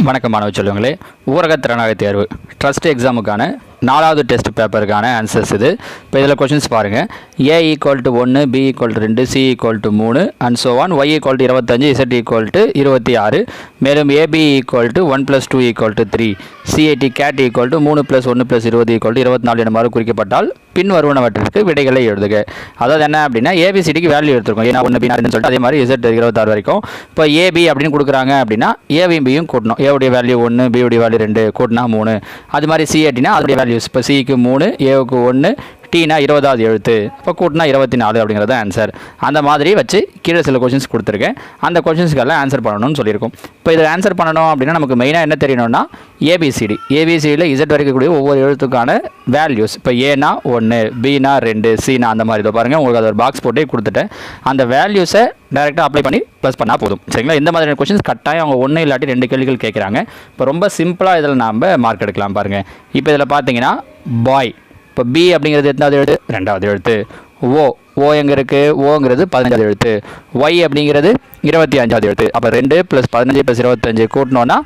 வணக்கம் மாணவ செல்வங்களே. ஊரக திறனாய்வு தேர்வு ட்ரஸ்ட் எக்ஸாமுக்கான 4வது டெஸ்ட் பேப்பருக்கான ஆன்சர்ஸ் இது. இப்போ இதில் கொஷின்ஸ் பாருங்கள். A = 1, B = 2, C = 3 and so on. Y = 25, Z = 26. மேலும் AB = 1 + 2 = 3, CAT CAT = 3 + 1 + 20 = 24 என குறிக்கப்பட்டால் பின் வருவனவற்றிற்கு விடைகளை எழுதுக. அதாவது என்ன அப்படின்னா ABCDக்கு வேல்யூ எடுத்துருக்கோம். ஏன்னா 1 B 2 சொல்லிட்டு அதே மாதிரி Z 26 வரைக்கும். இப்போ AB அப்படின்னு கொடுக்குறாங்க அப்படின்னா ஏவையும் பியும் கூட்டணும். ஏவுடைய வேல்யூ 1, B உடைய வேல்யூ 2, கூட்டினா 3. அது மாதிரி CATனா அதோடைய வேல்யூஸ் இப்போ சிக்கு 3, ஏவுக்கு 1, டீனா 20வது எழுத்து, இப்போ கூட்டினா 24 அப்படிங்கிறது ஆன்சர். அந்த மாதிரி வச்சு கீழே சில கொஷின்ஸ் கொடுத்துருக்கேன். அந்த கொஷின்ஸ்க்கெல்லாம் ஆன்சர் பண்ணணும்னு சொல்லியிருக்கோம். இப்போ இதில் ஆன்சர் பண்ணணும் அப்படின்னா நமக்கு மெயினாக என்ன தெரியணும்னா ஏபிசிடியில் இசட் வரைக்கக்கூடிய ஒவ்வொரு எழுத்துக்கான வேல்யூஸ். இப்போ ஏனா 1, பினா 2, சினா அந்த மாதிரி இதை பாருங்கள். உங்களுக்கு அதை ஒரு பாக்ஸ் போட்டே கொடுத்துட்டேன். அந்த வேல்யூஸை டேரெக்டாக அப்ளை பண்ணி ப்ளஸ் பண்ணால் போதும். சரிங்களா? இந்த மாதிரியான கொஷின்ஸ் கட்டாயம் அவங்க 1 இல்லாட்டி 2 கேள்விகள் கேட்குறாங்க. இப்போ ரொம்ப சிம்பிளாக இதில் நாம் மார்க் எடுக்கலாம் பாருங்கள். இப்போ இதில் பார்த்தீங்கன்னா பாய், இப்போ பி அப்படிங்கிறது எத்தனாவது எழுத்து? 2வது எழுத்து. ஓ எங்கே இருக்குது? ஓங்கிறது 15வது எழுத்து. ஒய் அப்படிங்கிறது 25வது எழுத்து. அப்போ 2 + 15 + 25 கூட்டினோன்னா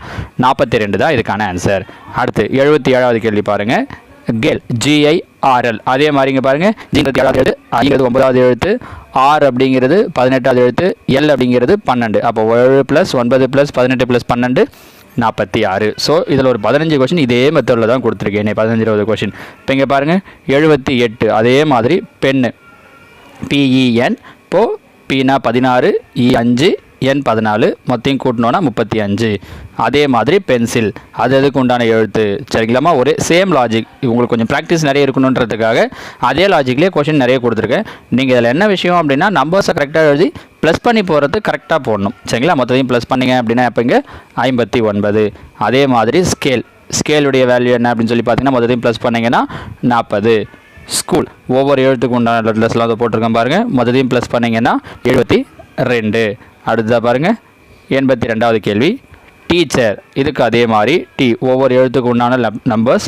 42 தான் இதுக்கான ஆன்சர். அடுத்து 77வது கேள்வி பாருங்கள். கேல் GIRL. அதே மாதிரி இங்கே பாருங்கள். G 7வது எழுத்து, ஐங்கிறது 9வது எழுத்து, R அப்படிங்கிறது 18வது எழுத்து, L அப்படிங்கிறது 12. அப்போ 7 + 9 + 18 + 12 46. ஸோ இதில் ஒரு 15 கொஷின் இதே மெத்தடில் தான் கொடுத்துருக்கேன். 15 கொஷின். இப்போ இங்கே பாருங்கள் 78. அதே மாதிரி பென்னு PEN. இப்போது Pனா 16, E 5, N 14, மொத்தையும் கூட்டினோன்னா 35. அதே மாதிரி பென்சில், அதுக்கு உண்டான எழுத்து. சரிங்களாமா? ஒரே சேம் லாஜிக். உங்களுக்கு கொஞ்சம் ப்ராக்டிஸ் நிறைய இருக்கணுன்றதுக்காக அதே லாஜிக்லேயே கொஷின் நிறைய கொடுத்துருக்கேன். நீங்கள் இதில் என்ன விஷயம் அப்படின்னா நம்பர்ஸை கரெக்டாக எழுதி ப்ளஸ் பண்ணி போகிறது கரெக்டாக போடணும். சரிங்களா? மொத்தத்தையும் ப்ளஸ் பண்ணிங்க அப்படின்னா இப்போ இங்கே 59. அதே மாதிரி ஸ்கேலுடைய வேல்யூ என்ன அப்படின்னு சொல்லி பார்த்தீங்கன்னா மொத்தத்தையும் ப்ளஸ் பண்ணிங்கன்னா 40. ஸ்கூல் ஒவ்வொரு எழுத்துக்கு உண்டான லெட்டர்ஸ்லாம் அதை போட்டிருக்கேன் பாருங்கள். மொத்தத்தையும் ப்ளஸ் பண்ணிங்கன்னா 72. அடுத்ததாக பாருங்கள் 82வது கேள்வி. டீச்சர், இதுக்கு அதே மாதிரி ஒவ்வொரு எழுத்துக்கு உண்டான நம்பர்ஸ்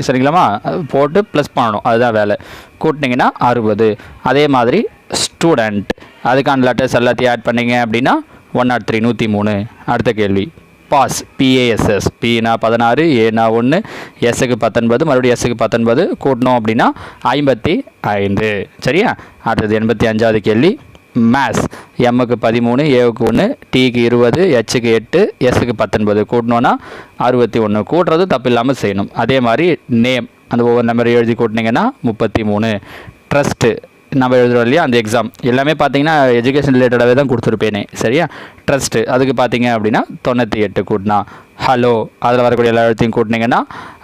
சரிங்களாமா போட்டு ப்ளஸ் பண்ணணும். அதுதான் வேலை. கூட்டினீங்கன்னா 60. அதே மாதிரி ஸ்டூடெண்ட், அதுக்கான லெட்டர்ஸ் எல்லாத்தையும் ஆட் பண்ணிங்க அப்படின்னா 103, 103. அடுத்த கேள்வி. Pass PASS. Pனா 16, ஏனா 1, எஸ்ஸுக்கு 19, மறுபடியும் எஸ்ஸுக்கு 19 கூட்டணும் அப்படின்னா 55. சரியா? அடுத்தது 85வது கேள்வி. மேத்ஸ். எம்முக்கு 13, ஏவுக்கு 1, டிக்கு 20, ஹெச்சுக்கு 8, எஸ்ஸுக்கு 19 கூட்டினோன்னா 61. கூட்டுறது தப்பு இல்லாமல் செய்யணும். அதே மாதிரி நேம், அந்த ஒவ்வொரு நம்பர் எழுதி கூட்டினீங்கன்னா 33. ட்ரஸ்ட்டு நம்ம எழுதுகிறோம் இல்லையா அந்த எக்ஸாம் எல்லாமே பார்த்தீங்கன்னா எஜுகேஷன் ரிலேட்டடாகவே தான் கொடுத்துருப்பேனே. சரியா? ட்ரஸ்ட்டு அதுக்கு பார்த்தீங்க அப்படின்னா 98 கூட்டினா. ஹலோ அதில் வரக்கூடிய எல்லா எழுத்தையும் கூட்டினீங்கன்னா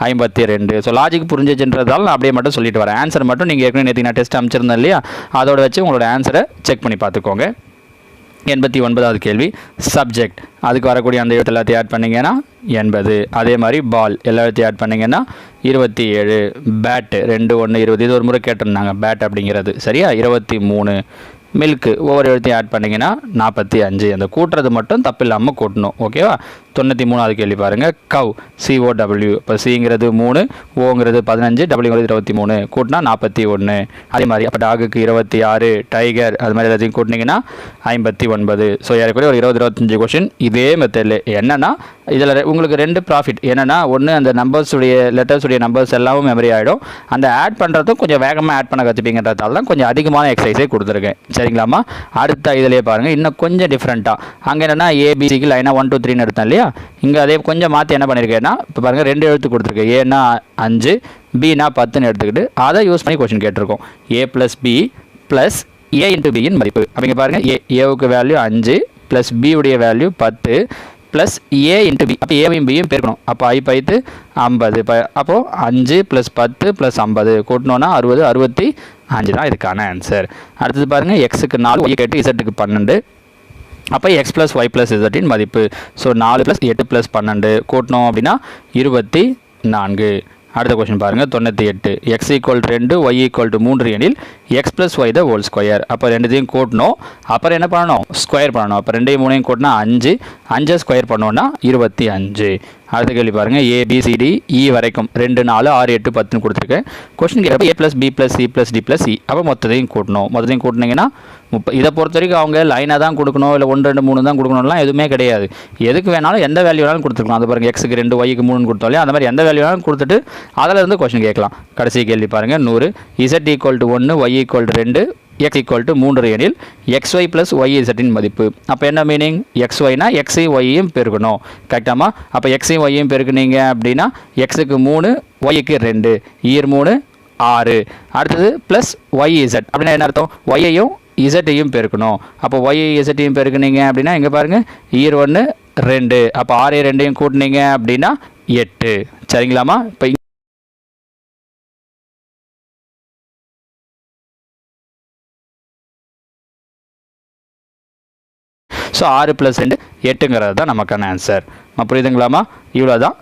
52. ஸோ லாஜிக் புரிஞ்சிச்சுன்றதால நான் அப்படியே மட்டும் சொல்லிட்டு வரேன். ஆன்சர் மட்டும் நீங்கள் ஏற்கனவே நேற்று நான் டெஸ்ட் அமைச்சிருந்தேன் இல்லையா, அதோட வச்சு உங்களோட ஆன்சரை செக் பண்ணி பார்த்துக்கோங்க. 89வது கேள்வி. சப்ஜெக்ட், அதுக்கு வரக்கூடிய அந்த எழுத்து எல்லாத்தையும் ஆட் பண்ணிங்கன்னா 80. அதே மாதிரி பால் எல்லா எழுத்தையும் ஆட் பண்ணிங்கன்னா 27. பேட்டு 2, 1, 20. இது ஒரு முறை கேட்டிருந்தாங்க பேட் அப்படிங்கிறது. சரியா? 23. மில்க்கு ஒவ்வொரு எழுத்தையும் ஆட் பண்ணிங்கன்னா 45. அந்த கூட்டுறது மட்டும் தப்பு இல்லாமல் கூட்டணும். ஓகேவா? 93வது கேள்வி பாருங்கள். கவ் COW. இப்போ சிங்கிறது 3, ஓங்கிறது 15, டபிள்யூங்கிறது 23 கூட்டினா 41. அதே மாதிரி அப்போ டாகுக்கு 26, டைகர் அது மாதிரி எல்லாத்தையும் கூட்டினீங்கன்னா 59. ஸோ ஏறக்குறைய ஒரு 20-25 கொஷின் இதே மெத்தடில். என்னென்னா இதில் உங்களுக்கு 2 ப்ராஃபிட். என்னென்னா ஒன்று அந்த நம்பர்ஸுடைய லெட்டர்ஸுடைய நம்பர்ஸ் எல்லாமே மெமரி ஆகிடும். அந்த ஆட் பண்ணுறதும் கொஞ்சம் வேகமாக ஆட் பண்ண கற்றுப்பீங்கன்றதால தான் கொஞ்சம் அதிகமான எக்ஸசைஸே கொடுத்துருக்கேன். சரிங்களாம்மா? அடுத்த இதிலே பாருங்கள் இன்னும் கொஞ்சம் டிஃப்ரெண்ட்டாக. அங்கே என்னென்னா ABCக்கு லைனாக 1 2 3ன்னு எடுத்தேன் இல்லையா, இங்கே அதே கொஞ்சம் மாற்றி என்ன பண்ணியிருக்கேன்னா இப்போ பாருங்கள் 2 எழுத்து கொடுத்துருக்கேன். ஏனா 5, பினா 10ன்னு எடுத்துக்கிட்டு அதை யூஸ் பண்ணி கொஸ்டின் கேட்டிருக்கோம். A + B + A × B இன் மதிப்பு. அப்படிங்க பாருங்கள் ஏவுக்கு வேல்யூ 5 + B உடைய வேல்யூ 10 + A × B. அப்போ ஏவையும் பியும் பெருக்கணும். அப்போ 5 50. அப்போது 5 + 10 + 50 கூட்டினோன்னா 60, 65 தான் இதுக்கான ஆன்சர். அடுத்தது பாருங்கள் எக்ஸுக்கு 4, ஒய்க்கு 8, இசட்டுக்கு 12. அப்போ x + y + z இன் மதிப்பு. ஸோ 4 + 8 + 12 கூட்டினோம் அப்படின்னா 24. அடுத்த கொஸ்டின் பாருங்கள். 98. x = 2, y = 3 எனில் x + y the whole square. அப்போ ரெண்டுத்தையும் கூட்டணும். அப்புறம் என்ன பண்ணணும்? ஸ்கொயர் பண்ணணும். அப்போ 2 3 கூட்டினா 5, 5 ஸ்கொயர் பண்ணோன்னா 25. அடுத்த கேள்வி பாருங்கள். ABCD E வரைக்கும் 2 4 6 8 10ன்னு கொடுத்துருக்கேன். கொஸ்டின் கேட்குறப்ப A + B + C + D + E. அப்போ மொத்தத்தையும் கூட்டணும். மொத்தத்தையும் கூட்டினீங்கன்னா இதை பொறுத்த வரைக்கும் அவங்க லைனாக தான் கொடுக்கணும், இல்லை 1 2 3 தான் கொடுக்கணும்லாம் எதுவுமே கிடையாது. எதுக்கு வேணாலும் எந்த வேல்யூ வேணாலும் கொடுத்துக்கலாம். அது பாருங்கள், எக்ஸுக்கு 2 ஒய்க்கு 3 கொடுத்தோம் இல்லையா, அந்த மாதிரி எந்த வேல்யூ வேணாலும் கொடுத்துட்டு அதில் இருந்து கொஸ்டின் கேட்கலாம். கடைசி கேள்வி பாருங்கள், 100 z = 1 y = 2 x = 3 எனில் xy + yzன் மதிப்பு. அப்போ என்ன மீனிங்? xyனா xையும் yையும் பெருக்கணும். கரெக்டாமா? அப்போ xையும் yையும் பெருக்குனீங்க அப்படின்னா xக்கு 3 yக்கு 2 ஈர் 3 6. அடுத்தது ப்ளஸ் yz அப்படின்னா என்ன அர்த்தம்? yையும் இசட்டையும் பெருக்கணும். அப்போ yையும் பெருக்குனீங்க அப்படின்னா இங்கே பாருங்கள், ஈர் 1 2. அப்போ 6 2 கூட்டினீங்க அப்படின்னா 8. சரிங்களாமா? இப்போ ஸோ 6 + 2 8ங்கிறது தான் நமக்கான ஆன்சர். புரியுதுங்களாமா? இவ்வளோ தான்.